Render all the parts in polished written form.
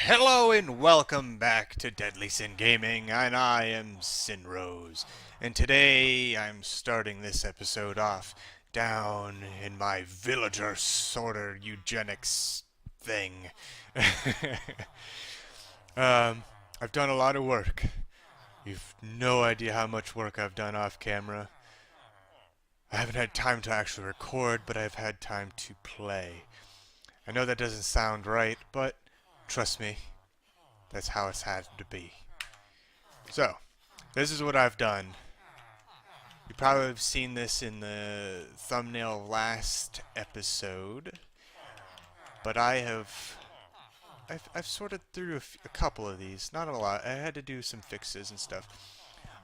Hello and welcome back to Deadly Sin Gaming, and I am Sinrose. And today I'm starting this episode off down in my villager sorter eugenics thing. I've done a lot of work. You've no idea how much work I've done off camera. I haven't had time to actually record, but I've had time to play. I know that doesn't sound right, but trust me, that's how it's had to be. So, this is what I've done. You probably have seen this in the thumbnail of last episode, but I've sorted through a couple of these, not a lot. I had to do some fixes and stuff.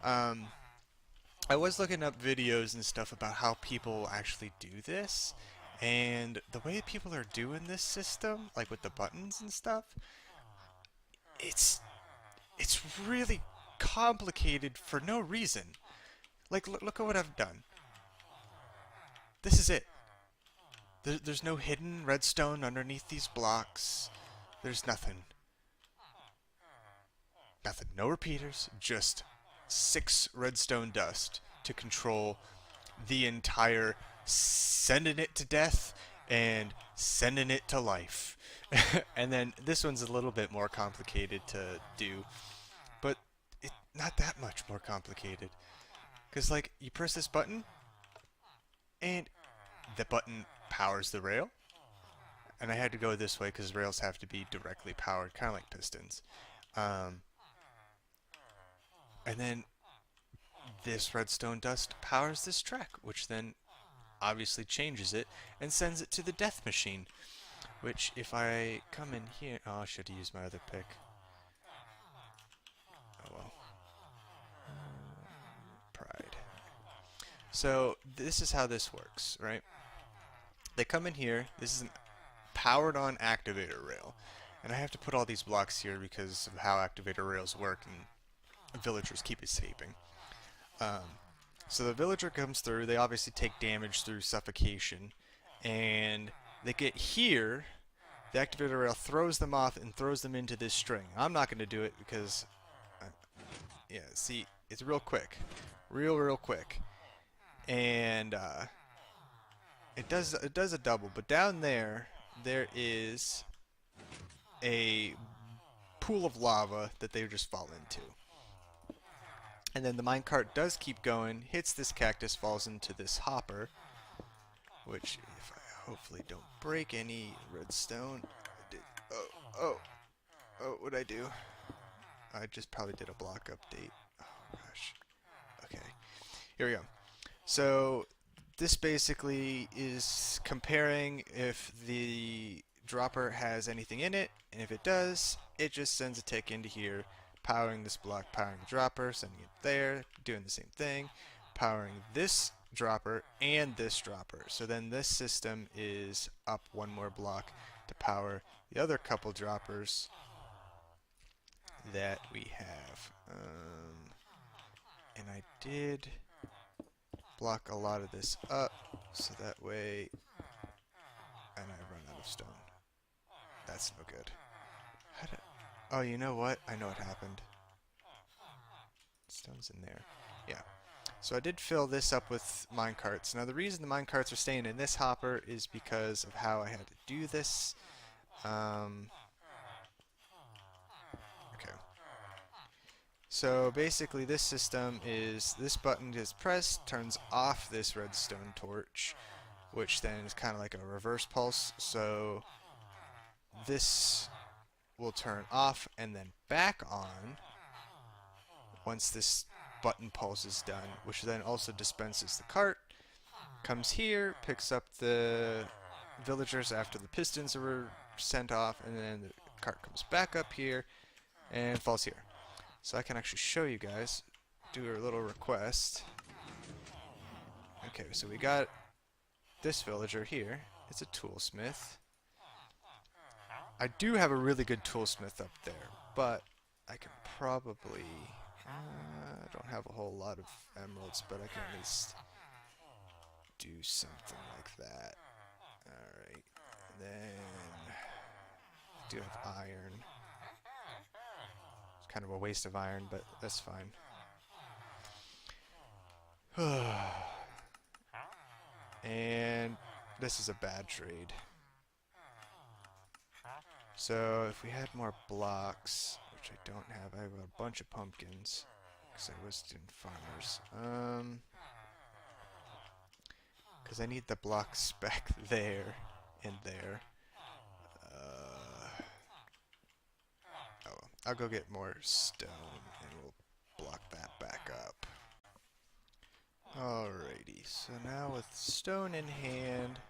Um, I was looking up videos and stuff about how people actually do this, and the way people are doing this system, like with the buttons and stuff, it's it's really complicated for no reason. Like, look at what I've done. This is it. There's no hidden redstone underneath these blocks. There's nothing. Nothing. No repeaters. Just 6 redstone dust to control the entire sending it to death and sending it to life. And then this one's a little bit more complicated to do, but not that much more complicated. Because, like, you press this button, and the button powers the rail. And I had to go this way because rails have to be directly powered, kind of like pistons. Um, and then this redstone dust powers this track, which then obviously changes it and sends it to the death machine. Which, if I come in here... Oh, I should have used my other pick. Oh well. Pride. So, this is how this works, right? They come in here. This is an powered on activator rail. And I have to put all these blocks here because of how activator rails work and villagers keep escaping. So the villager comes through, they obviously take damage through suffocation, and they get here, the activator rail throws them off and throws them into this string. I'm not going to do it because, yeah, see, it's real quick. Real quick. And it does a double, but down there is a pool of lava that they just fall into. And then the minecart does keep going, hits this cactus, falls into this hopper, which, if I hopefully don't break any redstone, I did. What'd I do? I just probably did a block update. Oh gosh. Okay, here we go. So this basically is comparing if the dropper has anything in it, and if it does, it just sends a tick into here, powering this block, powering the dropper, sending it there, doing the same thing, powering this dropper and this dropper. So then this system is up one more block to power the other couple droppers that we have. And I did block a lot of this up so that way, and I run out of stone. That's no good. Oh, you know what? I know what happened. Stone's in there. Yeah. So I did fill this up with minecarts. Now the reason the minecarts are staying in this hopper is because of how I had to do this. Okay. So basically this system is, this button is pressed, turns off this redstone torch, which then is kind of like a reverse pulse. So this will turn off and then back on once this button pulse is done, which then also dispenses the cart, comes here, picks up the villagers after the pistons are sent off, and then the cart comes back up here and falls here. So I can actually show you guys, do a little request. Okay, so we got this villager here. It's a toolsmith. I do have a really good toolsmith up there, but I can probably... I don't have a whole lot of emeralds, but I can at least do something like that. Alright, then I do have iron. kind of a waste of iron, but that's fine. And this is a bad trade. So if we had more blocks, which I don't have, I have a bunch of pumpkins because I was in farmers. Because I need the blocks back there and there. Oh, I'll go get more stone and we'll block that back up. Alrighty, so now with stone in hand,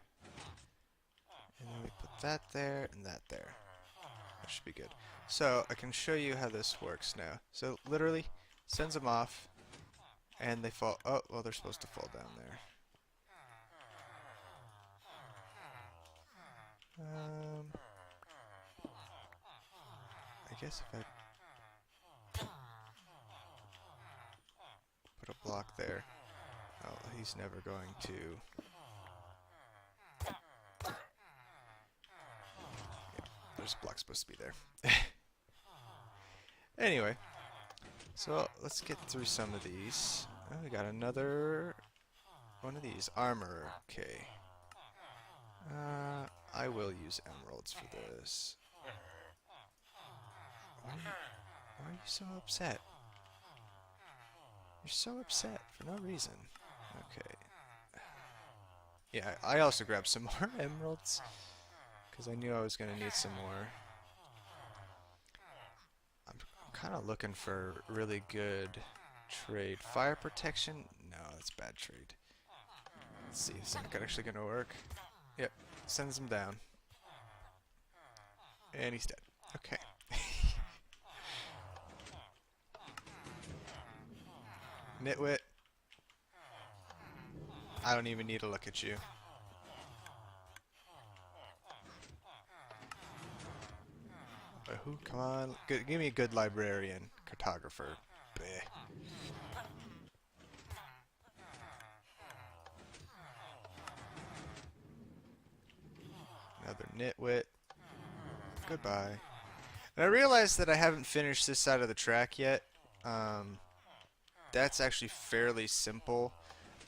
and then we put that there and that there. That should be good. So I can show you how this works now. So literally sends them off and they fall. Oh, well, they're supposed to fall down there. I guess if I put a block there. Oh, he's never going to. Yeah, there's a block supposed to be there. Anyway, so let's get through some of these. Oh, we got another one of these. Armor. Okay. I will use emeralds for this. Why are you so upset? You're so upset for no reason. Okay. Yeah, I also grabbed some more emeralds because I knew I was going to need some more. I'm kind of looking for really good trade. Fire protection? No, that's bad trade. Let's see, is that actually going to work? Yep, sends him down. And he's dead. Okay. Nitwit. I don't even need to look at you. Who? Come on. Good, give me a good librarian. Cartographer. Bleh. Another nitwit. Goodbye. And I realized that I haven't finished this side of the track yet. That's actually fairly simple.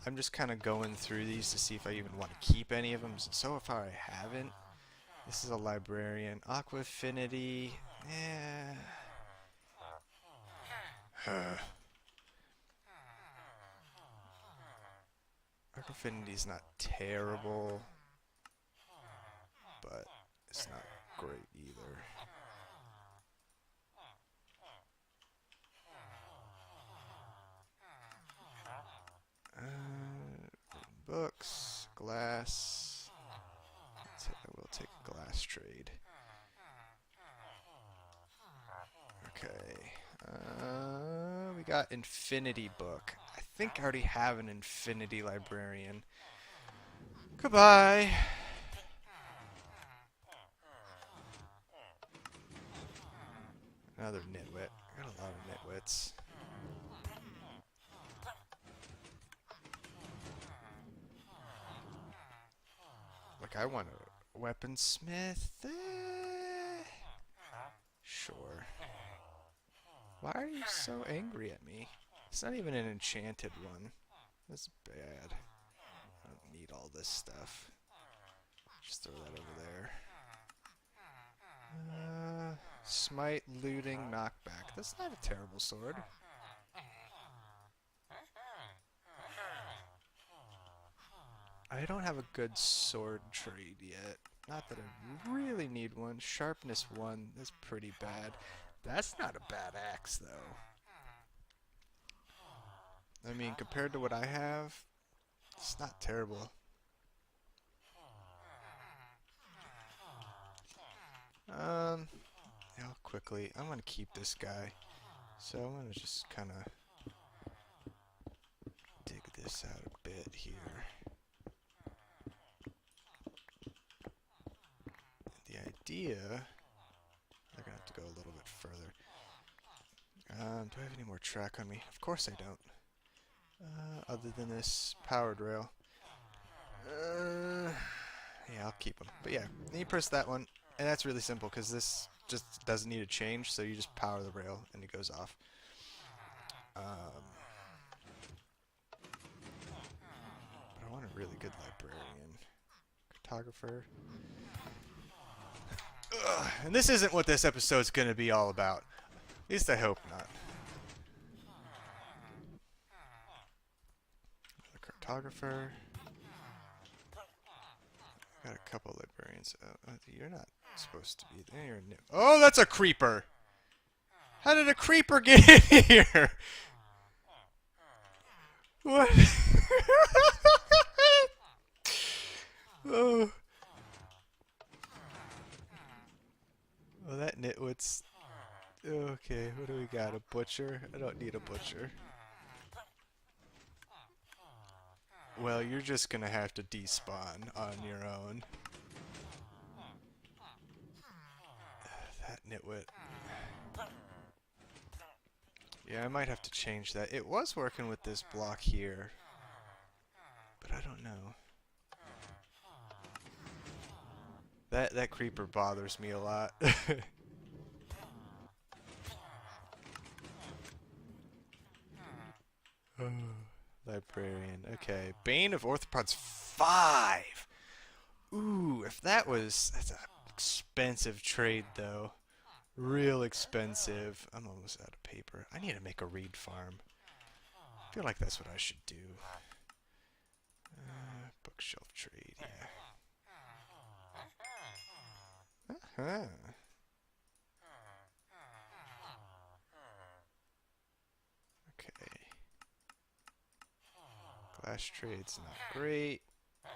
I'm just kind of going through these to see if I even want to keep any of them. So far I haven't. This is a librarian. Aqua Affinity. Yeah. Aqua Affinity's not terrible, but it's not great either. Books, glass. I will take a glass trade. Okay. We got Infinity Book. I think I already have an Infinity Librarian. Goodbye. Another nitwit. I got a lot of nitwits. Like, I want a weaponsmith. Sure. Why are you so angry at me? It's not even an enchanted one. That's bad. I don't need all this stuff. Just throw that over there. Smite, looting, knockback. That's not a terrible sword. I don't have a good sword trade yet. Not that I really need one. Sharpness 1, that's pretty bad. That's not a bad axe, though. I mean, compared to what I have, it's not terrible. Quickly, I'm going to keep this guy. So I'm going to just kind of dig this out a bit here. The idea, they're going to have to go a little bit further. Do I have any more track on me? Of course I don't. Other than this powered rail. Yeah, I'll keep them. But yeah, then you press that one, and that's really simple because this just doesn't need a change, so you just power the rail and it goes off. But I want a really good librarian. Cartographer. Ugh, and this isn't what this episode's going to be all about. At least I hope not. A cartographer. Got a couple librarians. You're not supposed to be there. You're new. Oh, that's a creeper! How did a creeper get in here? What? Oh. Well, that nitwit's... Okay, what do we got? A butcher? I don't need a butcher. Well, you're just gonna have to despawn on your own. That nitwit. Yeah, I might have to change that. It was working with this block here, but I don't know. That creeper bothers me a lot. Oh, librarian. Okay. Bane of Orthopods 5! Ooh, if that was... That's an expensive trade, though. Real expensive. I'm almost out of paper. I need to make a reed farm. I feel like that's what I should do. Bookshelf trade, yeah. Uh-huh. Okay. Glass trade's not great. I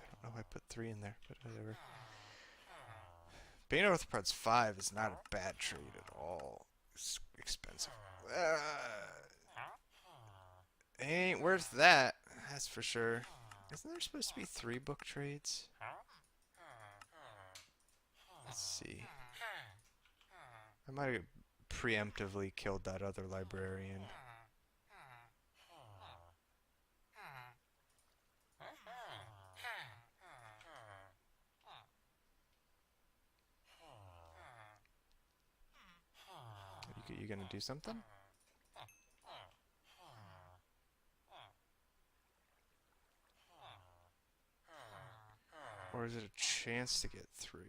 don't know why I put 3 in there, but whatever. Bane Orthopods 5 is not a bad trade at all. It's expensive. It ain't worth that, that's for sure. Isn't there supposed to be 3 book trades? Let's see. I might have preemptively killed that other librarian. You gonna do something? Or is it a chance to get 3?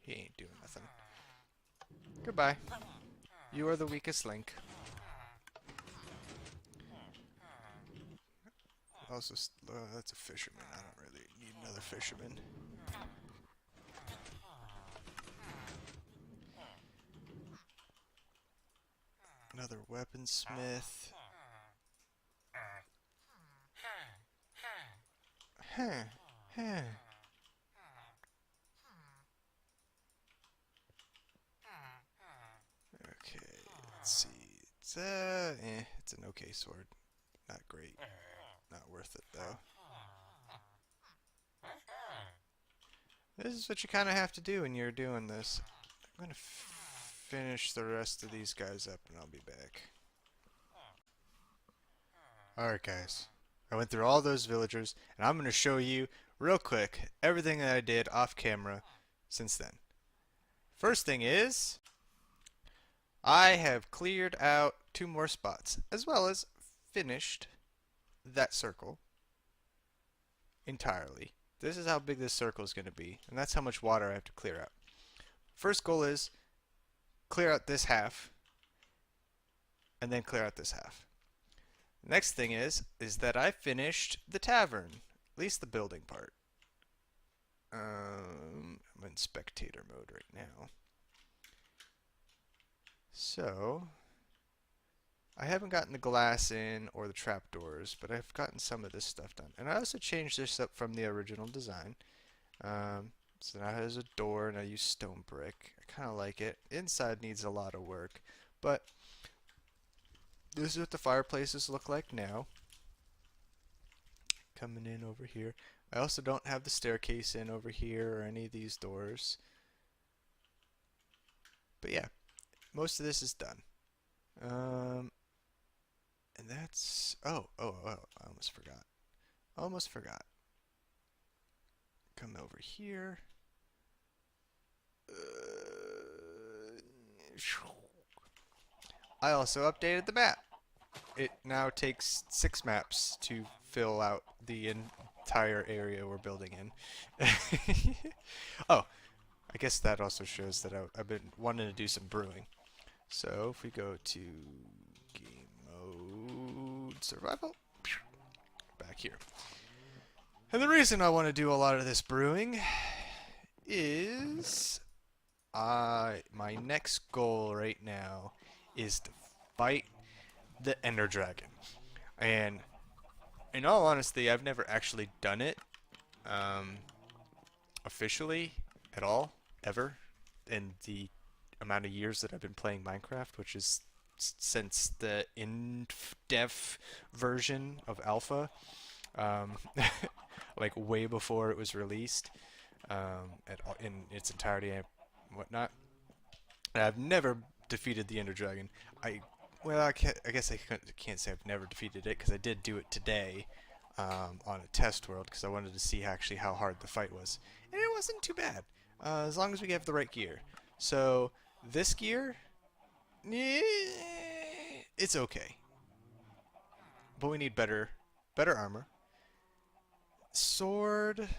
He ain't doing nothing. Goodbye. You are the weakest link. Also, that's a fisherman. I don't really need another fisherman. Another weaponsmith. Okay, let's see. It's an okay sword. Not great. Not worth it, though. This is what you kind of have to do when you're doing this. I'm going to finish the rest of these guys up and I'll be back. Alright guys, I went through all those villagers and I'm going to show you real quick everything that I did off camera since then. First thing is, I have cleared out 2 more spots as well as finished that circle entirely. This is how big this circle is going to be, and that's how much water I have to clear out. First goal is clear out this half, and then clear out this half. Next thing is that I finished the tavern, at least the building part. I'm in spectator mode right now. So, I haven't gotten the glass in or the trapdoors, but I've gotten some of this stuff done. And I also changed this up from the original design. So now it has a door, and I use stone brick. I kind of like it. Inside needs a lot of work, but this is what the fireplaces look like now. Coming in over here. I also don't have the staircase in over here or any of these doors. But yeah, most of this is done. Um, and that's oh, I almost forgot. Almost forgot. Come over here. I also updated the map. It now takes 6 maps to fill out the entire area we're building in. Oh, I guess that also shows that I've been wanting to do some brewing. So if we go to game mode survival, back here. And the reason I want to do a lot of this brewing is my next goal right now is to fight the Ender Dragon. And in all honesty, I've never actually done it um, officially at all, ever, in the amount of years that I've been playing Minecraft, which is since the in-depth version of Alpha, um, like way before it was released in its entirety and whatnot. And I've never defeated the Ender Dragon. I guess I can't say I've never defeated it because I did do it today on a test world because I wanted to see actually how hard the fight was, and it wasn't too bad as long as we have the right gear. So this gear, it's okay, but we need better armor. Sword,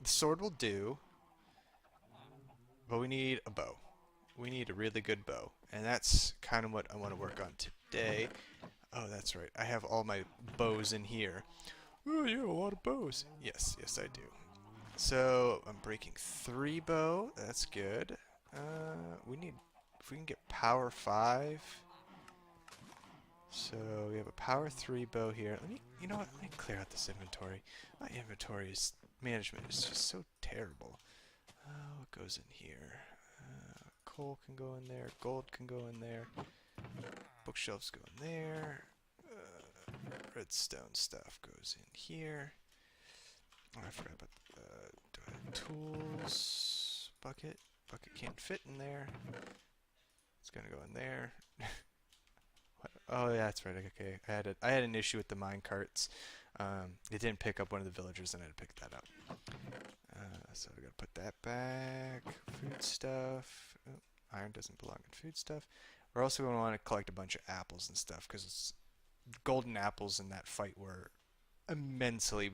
the sword will do, but we need a bow. We need a really good bow, and that's kind of what I want to work on today. Oh, that's right. I have all my bows in here. Oh, you have a lot of bows. Yes, yes, I do. So I'm breaking 3 bow. That's good. We need, if we can get power 5. So we have a power 3 bow here. You know what? Let me clear out this inventory. My inventory management is just so terrible. What goes in here? Coal can go in there. Gold can go in there. Bookshelves go in there. Redstone stuff goes in here. Oh, I forgot about do I have tools? Bucket. Bucket can't fit in there. It's gonna go in there. Oh yeah, that's right. Okay, I had an issue with the mine carts. It didn't pick up one of the villagers, and I had to pick that up. So we gotta put that back. Food stuff. Oh, iron doesn't belong in food stuff. We're also going to want to collect a bunch of apples and stuff because golden apples in that fight were immensely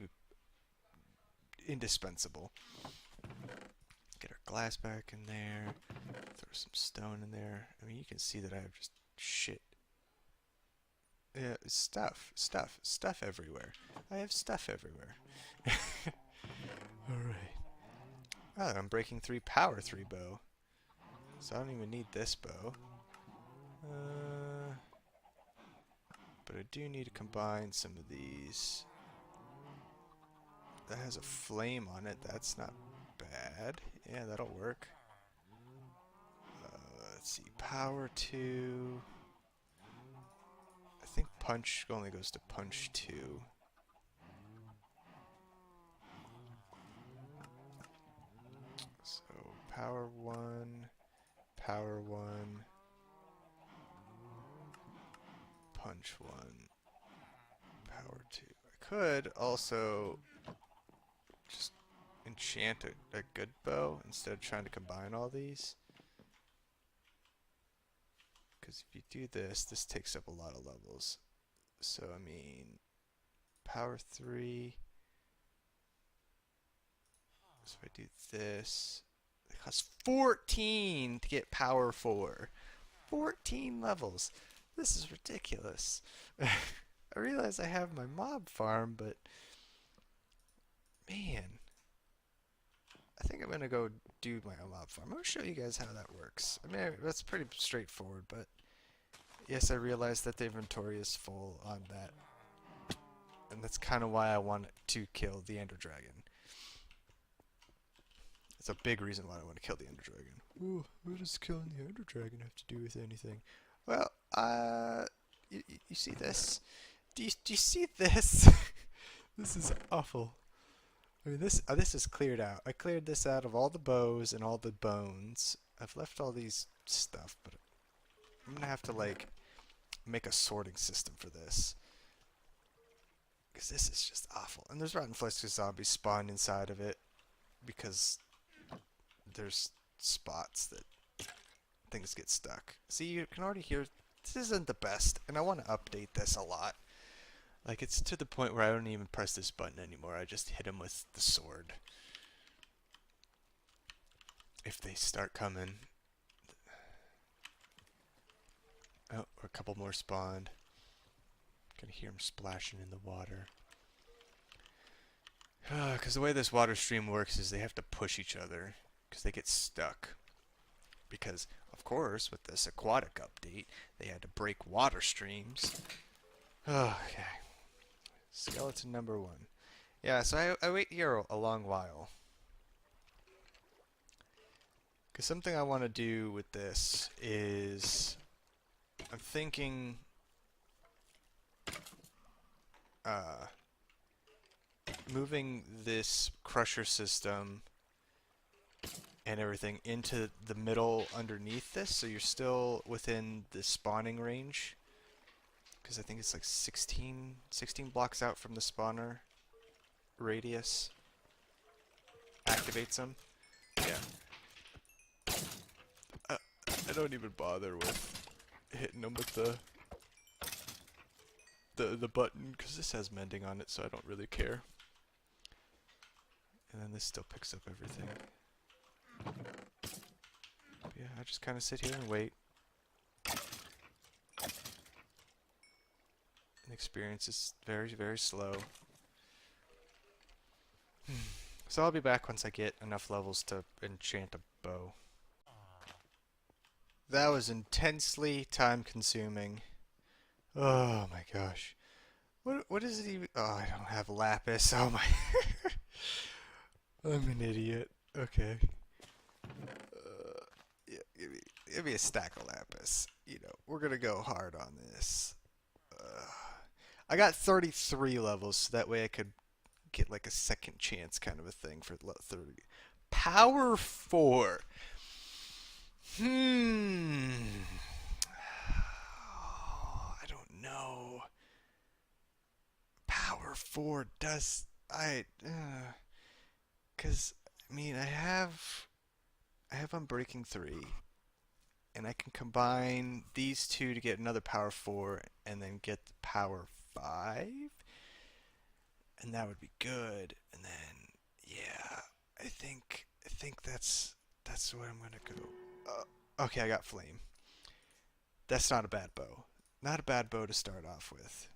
indispensable. Get our glass back in there. Throw some stone in there. I mean, you can see that I have just shit. Yeah, stuff everywhere. I have stuff everywhere. Alright. Oh, I'm breaking 3 power 3 bow. So I don't even need this bow. But I do need to combine some of these. That has a flame on it. That's not bad. Yeah, that'll work. Let's see. Power 2. I think punch only goes to punch 2. So power 1. Power 1. Punch 1. Power 2. I could also just enchant a good bow instead of trying to combine all these. Because if you do this, this takes up a lot of levels. So, I mean, power 3. So if I do this, it costs 14 to get power 4. 14 levels. This is ridiculous. I realize I have my mob farm, but man, I think I'm gonna go do my own mob farm. I'm gonna show you guys how that works. I mean, that's pretty straightforward, but yes, I realize that the inventory is full on that, and that's kind of why I want to kill the Ender Dragon. It's a big reason why I want to kill the Ender Dragon. Ooh, what does killing the Ender Dragon have to do with anything? Well, you see this? Do you see this? This is awful. I mean, this is cleared out. I cleared this out of all the bows and all the bones. I've left all these stuff, but I'm gonna have to like make a sorting system for this. Because this is just awful. And there's rotten flesh zombies spawned inside of it because there's spots that things get stuck. See, you can already hear this isn't the best, and I want to update this a lot. Like, it's to the point where I don't even press this button anymore. I just hit them with the sword. If they start coming. Oh, a couple more spawned. Gonna hear them splashing in the water. Because the way this water stream works is they have to push each other because they get stuck. Because, of course, with this aquatic update, they had to break water streams. Okay. Skeleton number 1. Yeah, so I wait here a long while. Because something I want to do with this is... I'm thinking... moving this crusher system and everything into the middle underneath this, so you're still within the spawning range. Because I think it's like 16 blocks out from the spawner radius. Activates them. Yeah. I don't even bother with hitting them with the button, because this has mending on it, so I don't really care. And then this still picks up everything. But yeah, I just kind of sit here and wait. And experience is very, very slow. So I'll be back once I get enough levels to enchant a bow. That was intensely time consuming. Oh my gosh. What is it even? Oh, I don't have lapis. Oh my. I'm an idiot. Okay. Yeah, give me a stack of lapis. You know, we're gonna go hard on this. I got 33 levels, so that way I could get like a second chance kind of a thing for 30. Power 4. I don't know. Power 4 does... Because, I mean, I have Unbreaking 3, and I can combine these two to get another Power 4, and then get the Power 5, and that would be good. And then, yeah, I think that's what I'm gonna go. Okay, I got Flame. That's not a bad bow. Not a bad bow to start off with.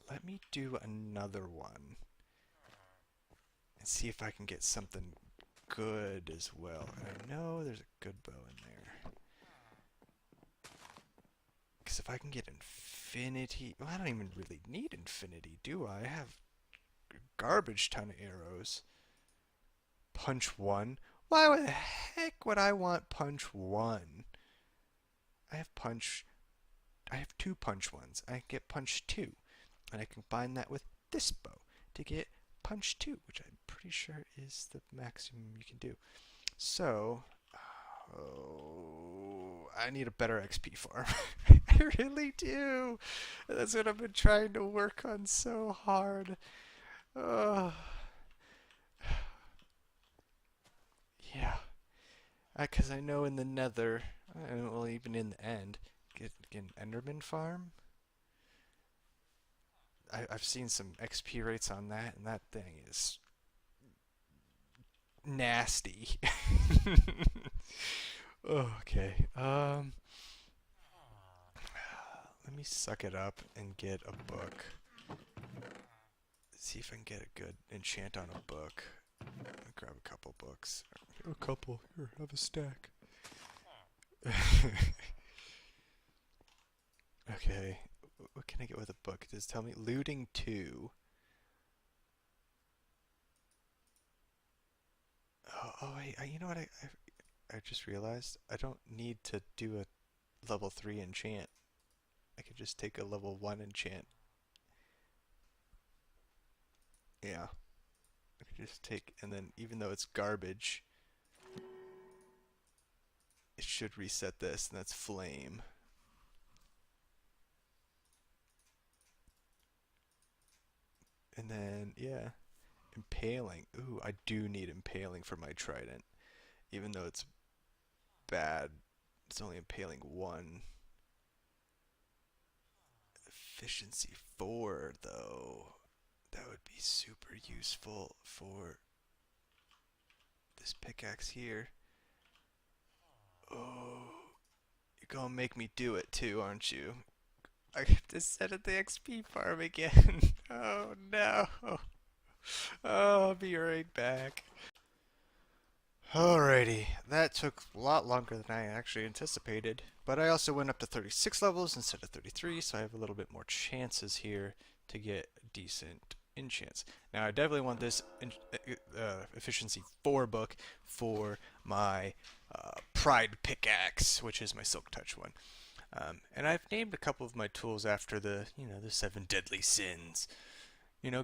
Let me do another one and see if I can get something good as well. And I know there's a good bow in there. Because if I can get infinity... Well, I don't even really need infinity, do I? I have a garbage ton of arrows. Punch 1? Why the heck would I want punch 1? I have 2 punch 1s. I can get punch 2. And I combine that with this bow to get punch 2, which I'm pretty sure is the maximum you can do. So, I need a better XP farm. I really do. That's what I've been trying to work on so hard. Yeah. Because I know in the nether, well, even in the end, get an Enderman farm. I've seen some XP rates on that, and that thing is nasty. Okay. Let me suck it up and get a book. See if I can get a good enchant on a book. I'll grab a couple books. A couple. Here, have a stack. Okay. What can I get with a book? Does it tell me looting 2? Oh wait, you know what I just realized? I don't need to do a level 3 enchant. I could just take a level 1 enchant. Yeah. I could just take, and then even though it's garbage, it should reset this, and that's flame. And then, yeah, impaling. Ooh, I do need impaling for my trident. Even though it's bad, it's only impaling 1. Efficiency 4, though. That would be super useful for this pickaxe here. Oh, you're gonna make me do it too, aren't you? I have to set at the XP farm again. Oh no. Oh, I'll be right back. Alrighty, that took a lot longer than I actually anticipated, but I also went up to 36 levels instead of 33, so I have a little bit more chances here to get decent enchants. Now, I definitely want this efficiency 4 book for my Pride pickaxe, which is my Silk Touch one. And I've named a couple of my tools after the 7 deadly sins.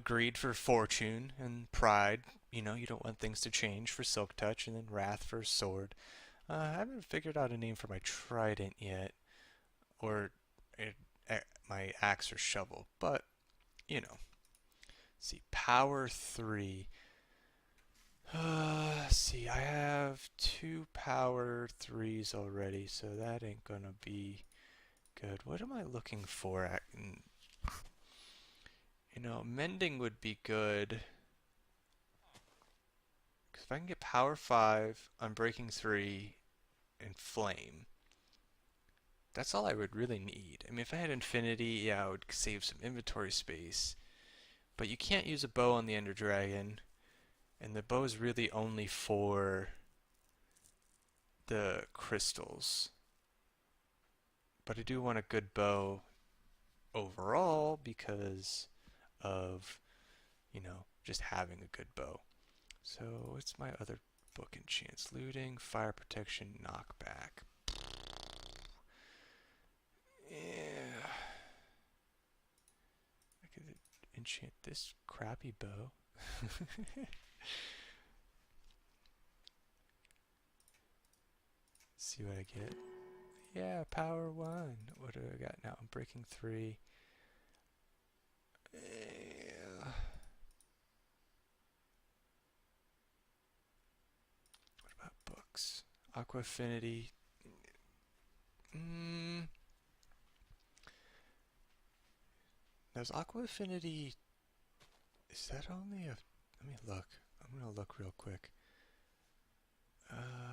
Greed for fortune, and pride. You don't want things to change, for Silk Touch, and then wrath for sword. I haven't figured out a name for my trident yet, or my axe or shovel, but, see, power 3. See, I have 2 power 3s already, so that ain't gonna be good. What am I looking for? Mending would be good. Because if I can get power 5, unbreaking 3, and flame, that's all I would really need. I mean, if I had infinity, yeah, I would save some inventory space. But you can't use a bow on the Ender Dragon, and the bow is really only for the crystals. But I do want a good bow overall because of, just having a good bow. So what's my other book enchants? Looting, fire protection, knockback. Yeah. I could enchant this crappy bow. See what I get. Yeah, power 1. What do I got now? I'm breaking 3. Yeah. What about books? Aqua Affinity. Now, is Aqua Affinity... Is that only a... Let me look. I'm going to look real quick.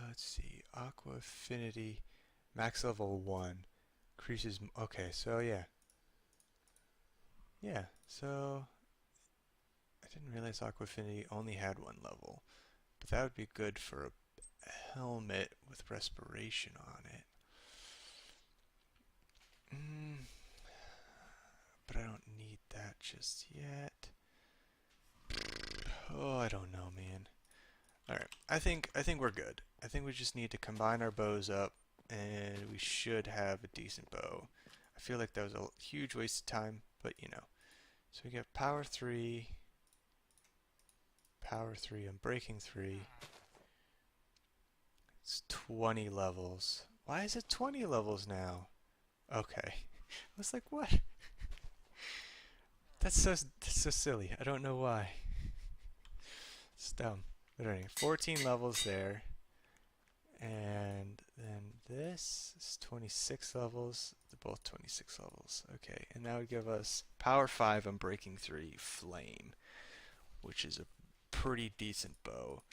Let's see. Aqua Affinity. Max level 1. Increases... Okay, so yeah. Yeah, so... I didn't realize Aqua Affinity only had 1 level. But that would be good for a helmet with respiration on it. But I don't need that just yet. Oh, I don't know, man. Alright, I think we're good. I think we just need to combine our bows up, and we should have a decent bow. I feel like that was a huge waste of time, but So we get power 3, unbreaking 3. It's 20 levels. Why is it 20 levels now? Okay. I was like, what? That's so silly. I don't know why. It's dumb. But anyway, 14 levels there. And then this is 26 levels. They're both 26 levels. Okay, and that would give us power 5 unbreaking 3 flame, which is a pretty decent bow.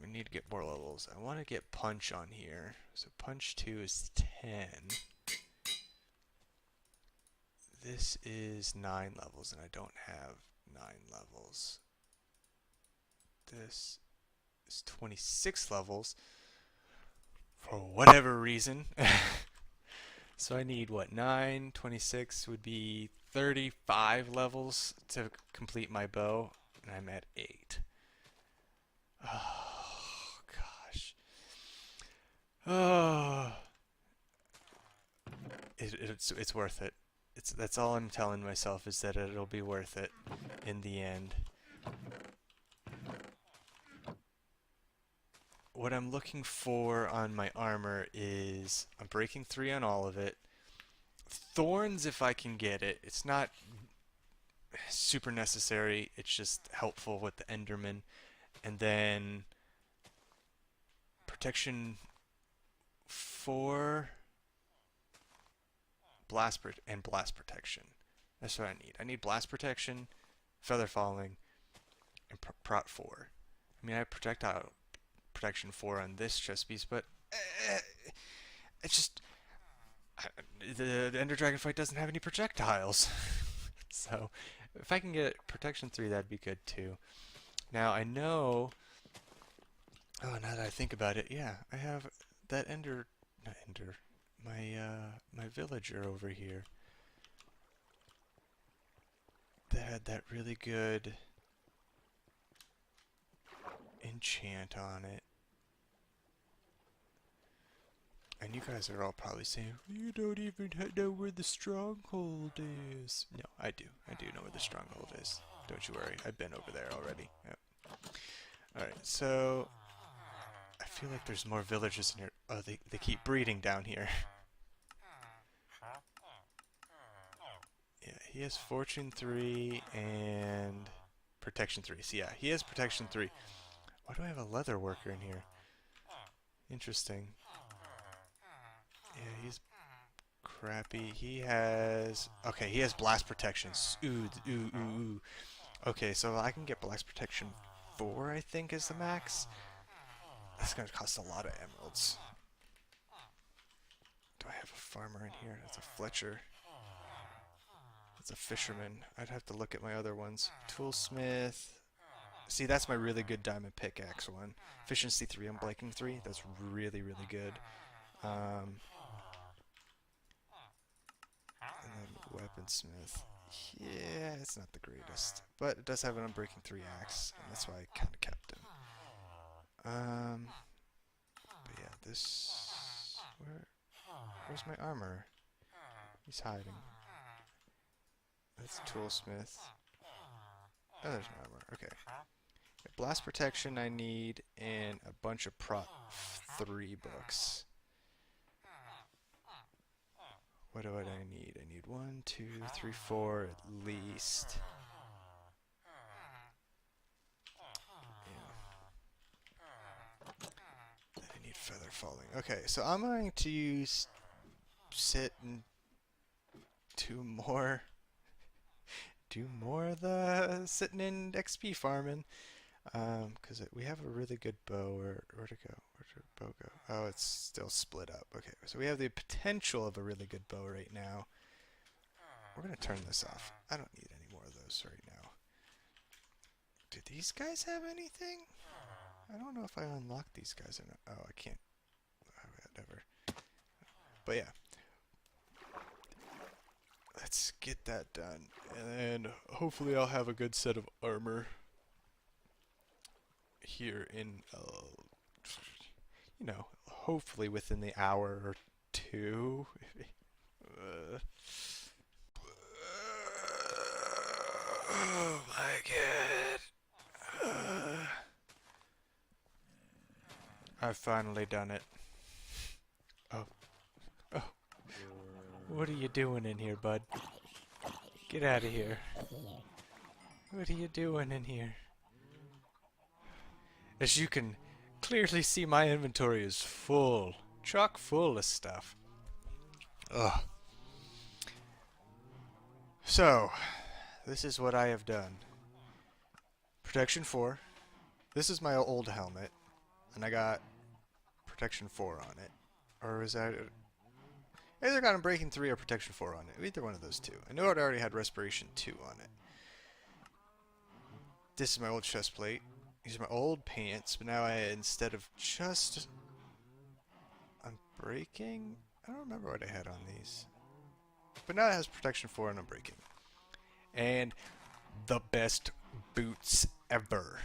We need to get more levels. I want to get punch on here. So punch 2 is 10. This is 9 levels, and I don't have 9 levels. This is 26 levels for whatever reason. So I need, what, 9? 26 would be 35 levels to complete my bow, and I'm at 8. Oh, gosh. Oh. It's worth it. That's all I'm telling myself, is that it'll be worth it in the end. what I'm looking for on my armor is Unbreaking 3 on all of it. Thorns if I can get it. It's not super necessary. It's just helpful with the Enderman. And then Protection 4, and Blast Protection. That's what I need. I need Blast Protection, Feather Falling, and Prot 4. I mean, I have Projectile Protection 4 on this chest piece, but it's just the Ender Dragon fight doesn't have any projectiles. So if I can get Protection 3, that'd be good too. Now I know. Oh, now that I think about it, yeah, I have that my villager over here that had that really good enchant on it. And you guys are all probably saying, you don't even know where the stronghold is. No, I do. I do know where the stronghold is. Don't you worry. I've been over there already. Yep. Alright, so I feel like there's more villagers in here. Oh, they keep breeding down here. Yeah, he has Fortune 3 and Protection 3. So yeah, he has Protection 3. Why do I have a leather worker in here? Interesting. Yeah, he's crappy. He has... Okay, he has Blast Protection. Ooh. Okay, so I can get Blast Protection 4, I think, is the max. That's going to cost a lot of emeralds. Do I have a farmer in here? That's a Fletcher. That's a fisherman. I'd have to look at my other ones. Toolsmith. See, that's my really good diamond pickaxe one. Efficiency 3 on Breaking 3. That's really, really good. And then Weaponsmith. Yeah, it's not the greatest. But it does have an Unbreaking 3 axe, and that's why I kind of kept him. But yeah, this... Where's my armor? He's hiding. That's Toolsmith. Oh, there's my armor. Okay. Blast Protection I need, and a bunch of Prot 3 books. What do I need? I need 1, 2, 3, 4 at least. Yeah. Then I need Feather Falling. Okay, so I'm going to sit and do more of the sitting in XP farming. Because we have a really good bow. Where'd it go? Where'd the bow go? Oh, it's still split up. Okay, so we have the potential of a really good bow right now. We're going to turn this off. I don't need any more of those right now. Do these guys have anything? I don't know if I unlocked these guys or not. Oh, I can't. Oh, whatever. But yeah. Let's get that done. And then hopefully I'll have a good set of armor here in, you know, hopefully within the hour or two. Oh my god. I've finally done it. Oh. Oh. What are you doing in here, bud? Get out of here. What are you doing in here? As you can clearly see, my inventory is full. Chock full of stuff. Ugh. So, this is what I have done. Protection 4. This is my old helmet. And I got Protection 4 on it. Or is that... Either got Unbreaking 3 or Protection 4 on it. Either one of those two. I knew it already had Respiration 2 on it. This is my old chest plate. These are my old pants, but now instead of just Unbreaking, I don't remember what I had on these. But now it has Protection 4 and Unbreaking. And the best boots ever.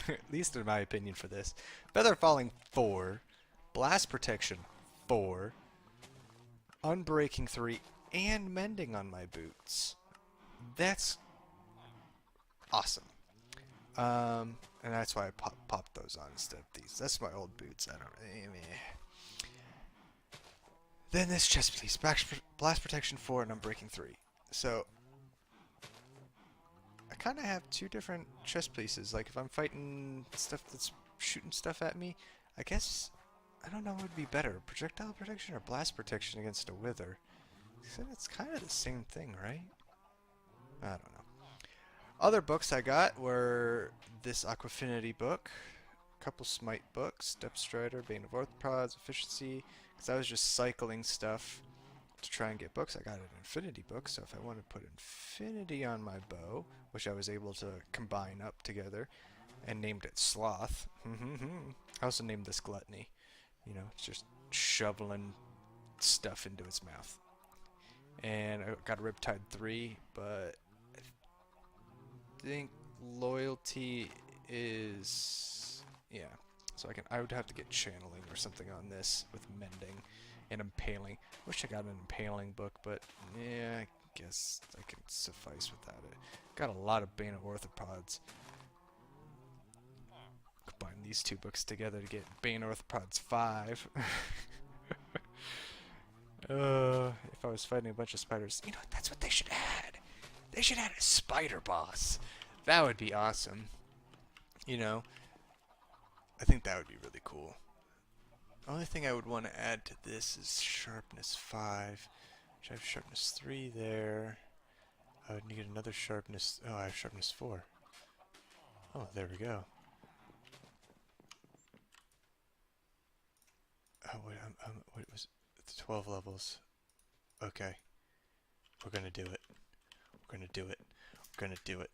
At least in my opinion for this. Feather Falling 4, Blast Protection 4, Unbreaking 3, and Mending on my boots. That's awesome. And that's why I popped those on instead of these. That's my old boots. I don't really. Then this chest piece, blast protection 4, and unbreaking 3. So I kind of have two different chest pieces. Like if I'm fighting stuff that's shooting stuff at me, I guess I don't know what would be better, projectile protection or blast protection against a wither. So it's kind of the same thing, right? I don't know. Other books I got were this Aquafinity book, a couple Smite books, Depth Strider, Bane of Orthopods, Efficiency, because I was just cycling stuff to try and get books. I got an Infinity book, so if I want to put Infinity on my bow, which I was able to combine up together, and named it Sloth. I also named this Gluttony. You know, it's just shoveling stuff into its mouth. And I got a Riptide 3, but I think Loyalty is... yeah. So I would have to get Channeling or something on this with Mending and Impaling. Wish I got an Impaling book, but yeah, I guess I can suffice without it. Got a lot of Bane of Orthopods. Combine these two books together to get Bane Orthopods 5. If I was fighting a bunch of spiders, you know, that's what they should add. They should add a spider boss. That would be awesome. You know, I think that would be really cool. The only thing I would want to add to this is sharpness 5, which I have sharpness 3 there. I would need another sharpness. Oh, I have sharpness 4. Oh, there we go. Oh, wait, what was it? 12 levels. Okay. We're gonna do it. We're gonna do it. We're gonna do it.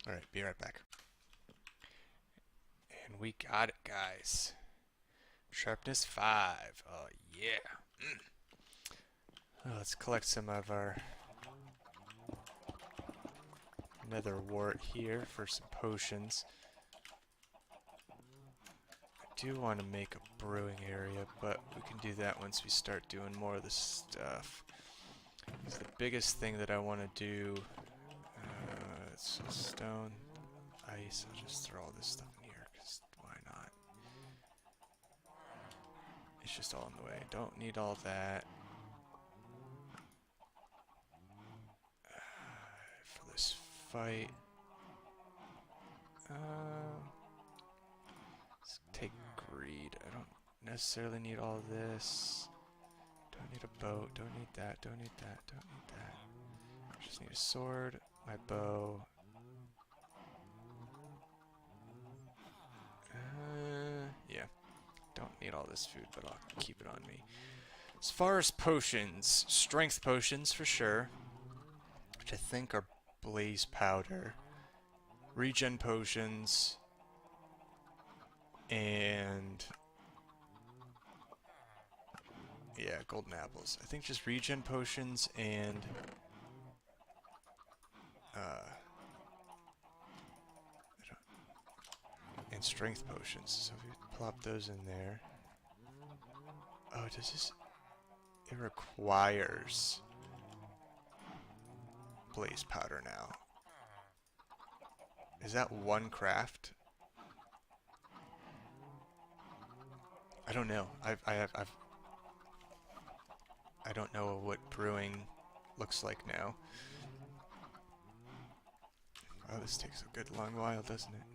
Alright, be right back. And we got it, guys. Sharpness 5. Oh, yeah. Oh, let's collect some of our nether wart here for some potions. I do want to make a brewing area, but we can do that once we start doing more of this stuff. So the biggest thing that I want to do, it's stone, ice. I'll just throw all this stuff in here, because why not? It's just all in the way. Don't need all that. For this fight. Let's take greed. I don't necessarily need all this. Don't need a boat. Don't need that. Don't need that. Don't need that. Just need a sword, my bow. Yeah. Don't need all this food, but I'll keep it on me. As far as potions, strength potions for sure, which I think are blaze powder, regen potions, and yeah, golden apples. I think just regen potions and strength potions. So if we plop those in there. Oh, does this? It requires blaze powder now. Is that one craft? I don't know. I don't know what brewing looks like now. Oh, this takes a good long while, doesn't it?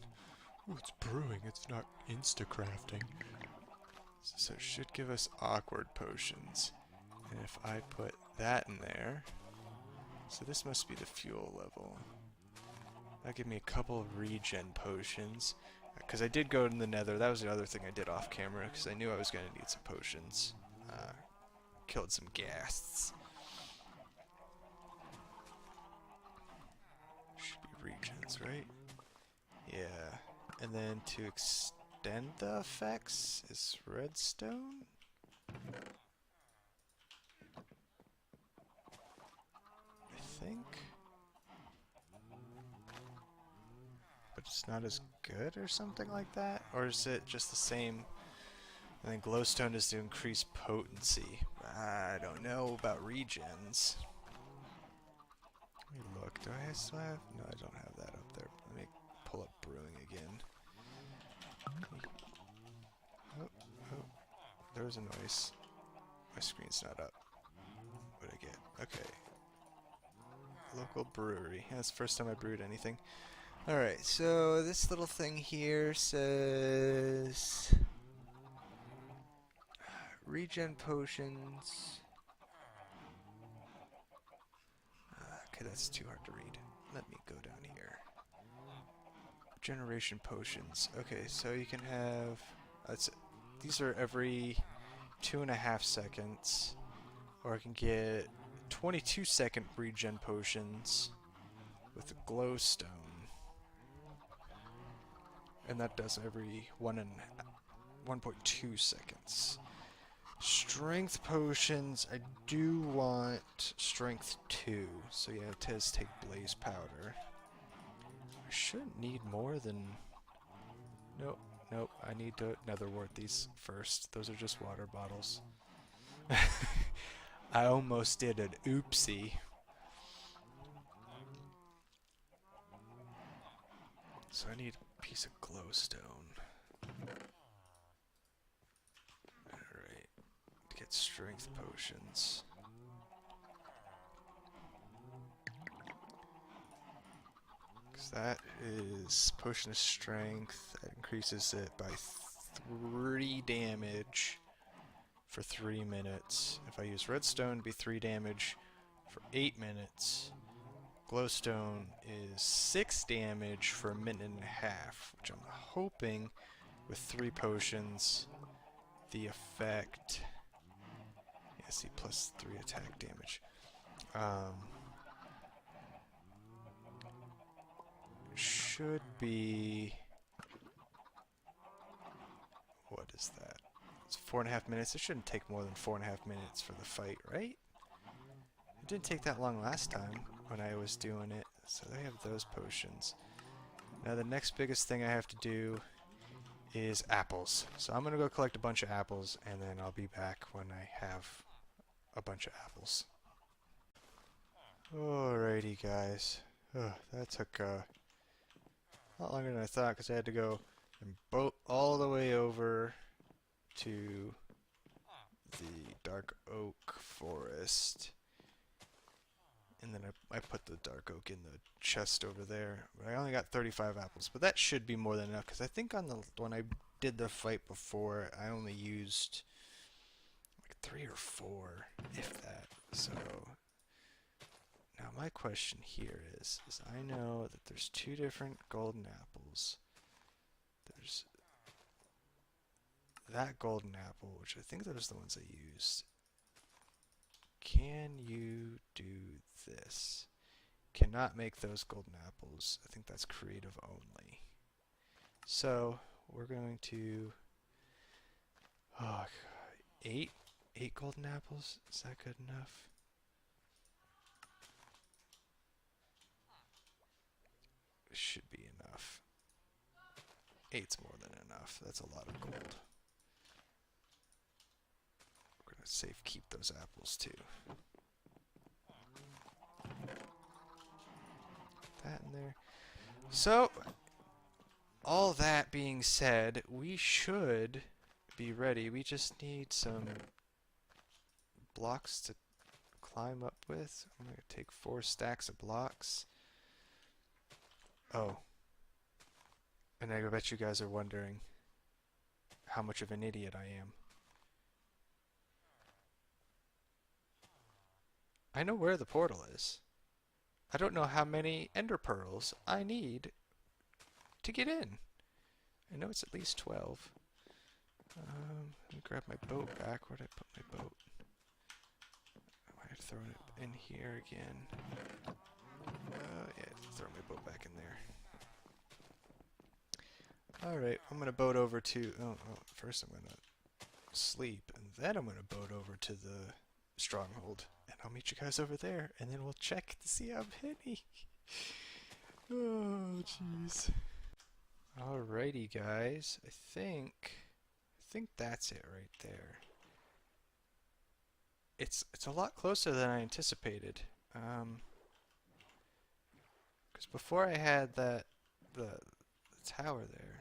Ooh, it's brewing. It's not insta-crafting. So it should give us awkward potions. And if I put that in there... So this must be the fuel level. That'll give me a couple of regen potions. Because I did go in the nether. That was the other thing I did off camera. Because I knew I was going to need some potions. Killed some ghasts. Should be regens, right? Yeah. And then to extend the effects is redstone? I think. But it's not as good or something like that? Or is it just the same? I think glowstone is to increase potency. I don't know about regens. Let me look. Do I still have? No, I don't have that up there. Let me pull up brewing again. Oh, oh, there was a noise. My screen's not up. What'd I get? Okay. Local brewery. That's the first time I brewed anything. Alright, so this little thing here says regen potions. Okay, that's too hard to read. Let me go down here. Generation potions. Okay, so you can have... these are every 2.5 seconds. Or I can get 22-second regen potions with a glowstone. And that does every 1.2 seconds. Strength potions, I do want strength 2. So yeah, it does take blaze powder. I shouldn't need more than... Nope, nope, I need to netherwort these first. Those are just water bottles. I almost did an oopsie. So I need a piece of glowstone. Alright, to get strength potions. Because that is potion of strength. That increases it by 3 damage for 3 minutes. If I use redstone, it'd be 3 damage for 8 minutes. Glowstone is 6 damage for 1.5 minutes, which I'm hoping with 3 potions, the effect... Yeah, see, plus 3 attack damage. Should be... What is that? It's 4.5 minutes. It shouldn't take more than 4.5 minutes for the fight, right? It didn't take that long last time when I was doing it. So they have those potions. Now the next biggest thing I have to do is apples. So I'm going to go collect a bunch of apples, and then I'll be back when I have a bunch of apples. Alrighty, guys. That took a lot longer than I thought, because I had to go and boat all the way over to the dark oak forest. And then I put the dark oak in the chest over there. But I only got 35 apples, but that should be more than enough, because I think on the when I did the fight before, I only used like 3 or 4, if that. So now my question here is I know that there's 2 different golden apples. There's that golden apple, which I think those are the ones I used. Can you do this? Cannot make those golden apples. I think that's creative only. So we're going to... Oh, 8 golden apples? Is that good enough? Should be enough. 8's more than enough. That's a lot of gold. We're going to safe keep those apples too. That in there. So, all that being said, we should be ready. We just need some blocks to climb up with. I'm going to take 4 stacks of blocks. Oh. And I bet you guys are wondering how much of an idiot I am. I know where the portal is. I don't know how many ender pearls I need to get in. I know it's at least 12. Let me grab my boat back. Where'd I put my boat? I might have thrown it in here again. Yeah, throw my boat back in there. Alright, I'm gonna boat over to... first I'm gonna sleep, and then I'm gonna boat over to the stronghold. And I'll meet you guys over there, and then we'll check to see how many. Oh, jeez. Alrighty, guys. I think that's it right there. It's a lot closer than I anticipated. Because before I had the tower there.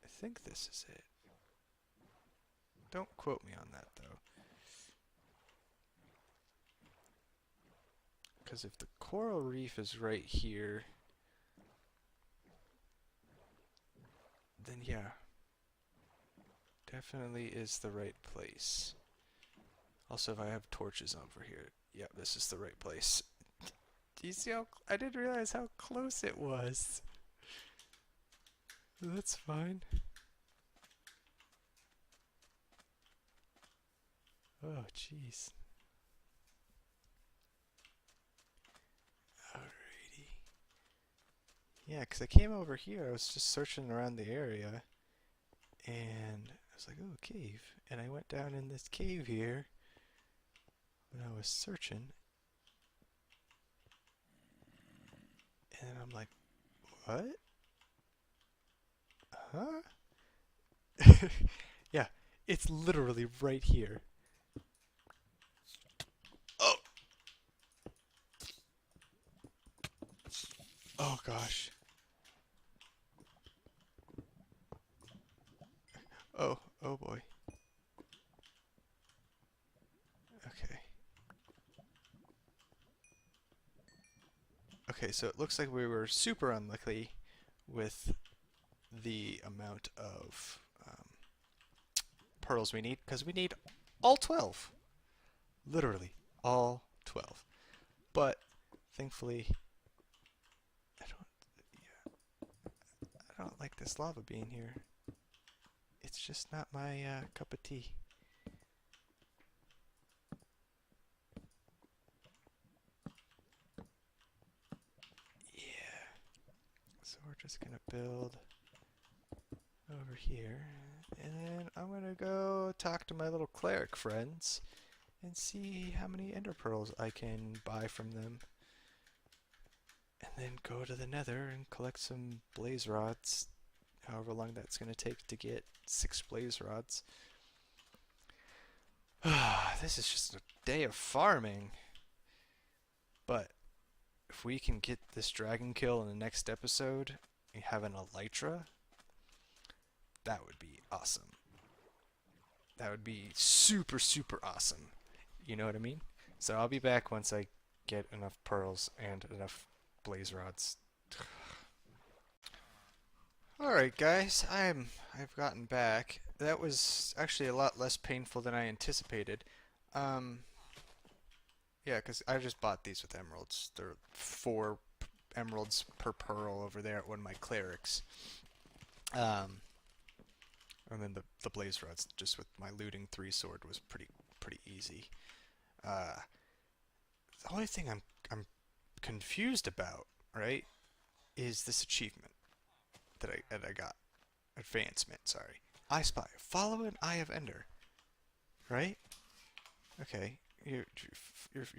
I think this is it. Don't quote me on that, though. Because if the coral reef is right here, then yeah, definitely is the right place. Also, if I have torches over here, yeah, this is the right place. Do you see how... I didn't realize how close it was. That's fine. Oh, jeez. Alrighty. Yeah, because I came over here, I was just searching around the area, and I was like, oh, a cave. And I went down in this cave here when I was searching, and I'm like, what? Huh? Yeah, it's literally right here. Oh! Oh gosh. Oh, oh boy. Okay. Okay, so it looks like we were super unlucky with the amount of pearls we need, because we need all 12. Literally, all 12. But, thankfully, I don't like this lava being here. It's just not my cup of tea. Yeah. So we're just gonna build over here, and then I'm gonna go talk to my little cleric friends and see how many ender pearls I can buy from them, and then go to the nether and collect some blaze rods, however long that's gonna take to get 6 blaze rods. This is just a day of farming, but if we can get this dragon kill in the next episode and have an elytra, that would be awesome. That would be super, super awesome. You know what I mean? So I'll be back once I get enough pearls and enough blaze rods. Alright guys, I've gotten back. That was actually a lot less painful than I anticipated. Yeah, because I just bought these with emeralds. There are 4 emeralds per pearl over there at one of my clerics. And then the blaze rods, just with my looting 3 sword, was pretty easy. The only thing I'm confused about, right, is this achievement that I got. Advancement, sorry. I Spy. Follow an Eye of Ender. Right? Okay. You're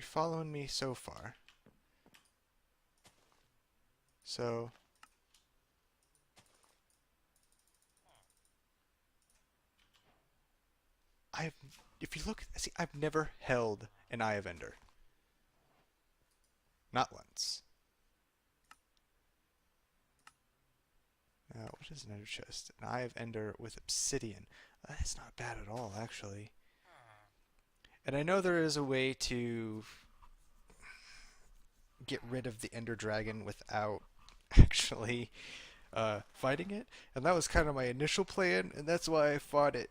following me so far. So... if you look, see, I've never held an Eye of Ender. Not once. Now, what is an Ender chest? An Eye of Ender with obsidian. That's not bad at all, actually. And I know there is a way to get rid of the Ender Dragon without actually fighting it. And that was kind of my initial plan, and that's why I fought it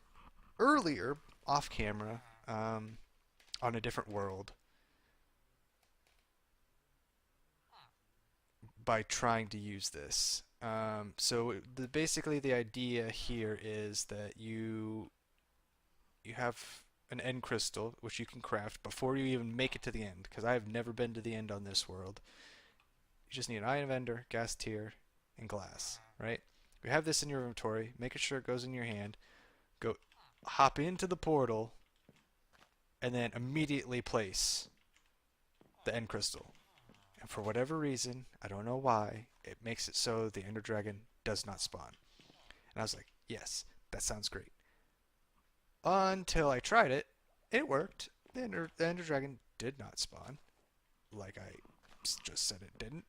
earlier, off camera, on a different world, by trying to use this. So basically the idea here is that you have an end crystal, which you can craft before you even make it to the end, because I have never been to the end on this world. You just need an Eye of Ender, gas tier, and glass, right? You have this in your inventory, make sure it goes in your hand, go hop into the portal, and then immediately place the end crystal. And for whatever reason, I don't know why, it makes it so the Ender Dragon does not spawn. And I was like, yes, that sounds great. Until I tried it, it worked. The Ender Dragon did not spawn, like I just said it didn't.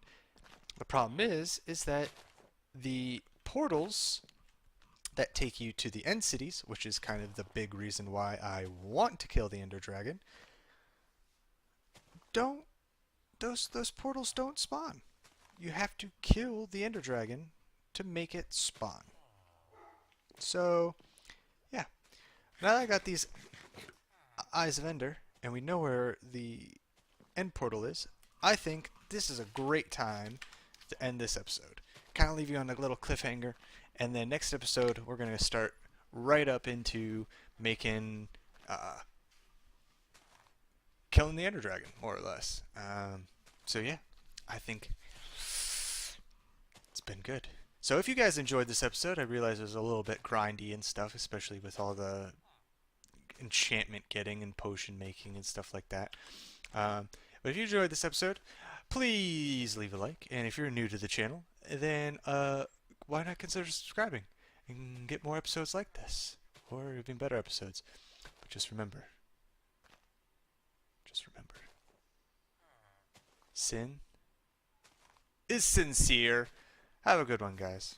The problem is that the portals that take you to the end cities, which is kind of the big reason why I want to kill the Ender Dragon, don't those portals don't spawn. You have to kill the Ender Dragon to make it spawn. So, yeah. Now that I got these Eyes of Ender, and we know where the end portal is, I think this is a great time to end this episode. Kind of leave you on a little cliffhanger, and then next episode we're going to start right up into making, killing the Ender Dragon, more or less. So yeah, I think it's been good. So if you guys enjoyed this episode, I realize it was a little bit grindy and stuff, especially with all the enchantment getting and potion making and stuff like that. But if you enjoyed this episode, please leave a like. And if you're new to the channel, then why not consider subscribing and get more episodes like this, or even better episodes. But just remember, sin is sincere. Have a good one, guys.